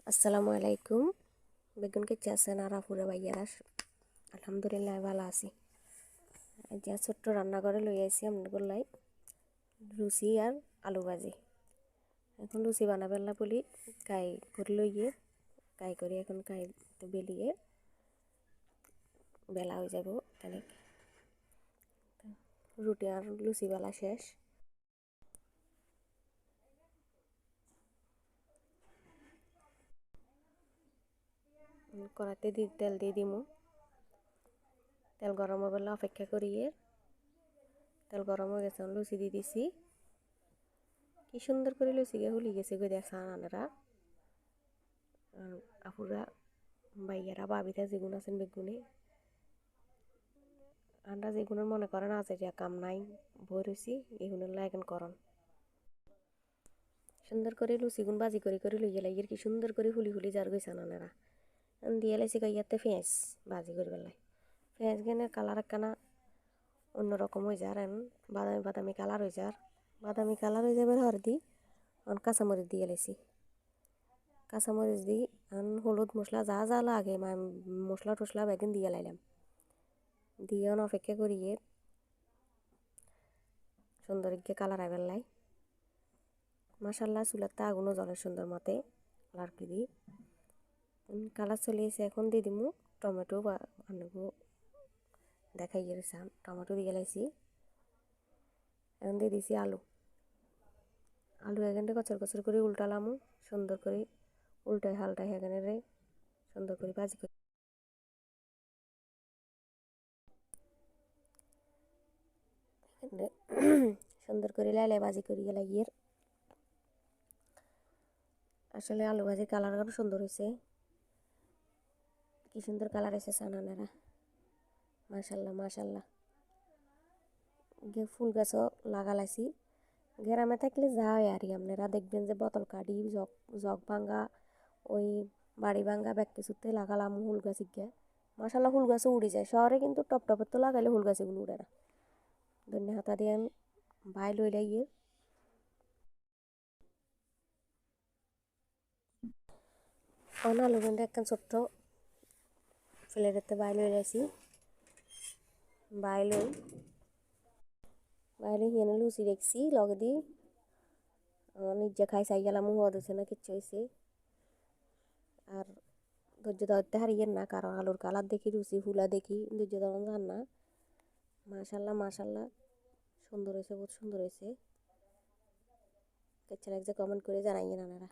আসসালামু আলাইকুম। বেগুন কেটে আছেন আর আপুরা ভাইয়ারা? আলহামদুলিল্লাহ ভালো আছি। যা ছোট্ট রান্নাঘরে লই আইছি আপনাদের লাই লুচি আর আলু ভাজি। এখন লুচি বানাবেন না বলি কাই করে লইয়ে কাই করে এখন কাই বেলিয়ে বেলা হয়ে যাব। তাহলে রুটি আর লুচি বেলা শেষ। কড়াতে তেল দিয়ে দিমু। তেল গরম হবার অপেক্ষা করিয়ে তেল গরম হয়ে গেছে, লুচি দিয়ে দিছি। কি সুন্দর করে লুচি হুলি গেছে গো দেখছেন আনারা আপুরা ভাইয়ারা ভাবিরা যেগুন আছেন বেগুনে আমরা যেগুলো মনে করেন আছে যে কাম নাই বই রয়েছি এগুলো লাগান করন সুন্দর করে লুচিগুন বাজি করে লইয়া লাগিয়ে কি সুন্দর করে হুলি হুলি যার গেছে আনারা দিয়ে লাইছি গাইয়াতে পেঁয়াজ বাজি করে বেলায় পেঁয়াজ গেনে কালার একখানা অন্যরকম হয়ে যার বাদামি বাদামি কালার হয়ে যার বাদামি কালার হয়ে যাবে হরদি কাঁচামরিচ দিয়ে লাইছি। কাঁচামরিচ দিই হলুদ মশলা যা যা লাগে মশলা টশলা বেগুন দিয়ে লাইলাম দিয়ে অপেক্ষা করিয়ে সুন্দর গিয়ে কালার আইবার লাই মাশাল্লাহ চুলাতে আগুনও জ্বলে সুন্দর মতে কালার কি দিই কালার চলে এসে এখন দিয়ে দিমু টমেটো বা আনবো দেখাই গেছিলাম টমেটো দিয়ে লাইছি। এখন দিয়ে দিছি আলু এখানটা কচর কচর করে উল্টালামু সুন্দর করে উল্টায় হালটায় এখানে রে সুন্দর করে ভাজি করে সুন্দর করে লাইলে ভাজি করিয়ে লাগিয়ে আসলে আলু ভাজির কালার আরও সুন্দর হয়েছে। কি সুন্দর কালার এসে সানানেরা মাশাল্লাহ মাশাল্লাহ। ফুল গাছও লাগালাইছি গ্রামে থাকলে যায় আর আপনারা দেখবেন যে বোতল কাঠি জগ জগ ভাঙ্গা ওই বাড়ি ভাঙ্গা ব্যাগ কিছুতে লাগালাম ফুল গাছ গিয়ে মাশাল্লাহ ফুল গাছও উড়ে যায়। শহরে কিন্তু টপ টপের তো লাগাইলে ফুল গাছগুলো উড়ে না। ধন্য হাতা দিয়ে ভাই লই লাগিয়ে আলু গন্ডে একটা ছোট্ট প্লেটেতে বাইলে রাখছি বাইলে হিয়ানে লুচি রেখছি লগে দি নিজে খাই চাই গেলাম হওয়া দিচ্ছে না কিচ্ছু হয়েছে আর ধৈর্য ধরতে হারিয়ে না কারণ আলুর কালার দেখি লুচি ফুলা দেখি ধৈর্য ধরন যান না। মাশাল্লাহ মাশাল্লাহ সুন্দর হয়েছে বহুত সুন্দর হয়েছে। কেচ্ছা লাগছে কমেন্ট করে জানাইয়েন আপনারা।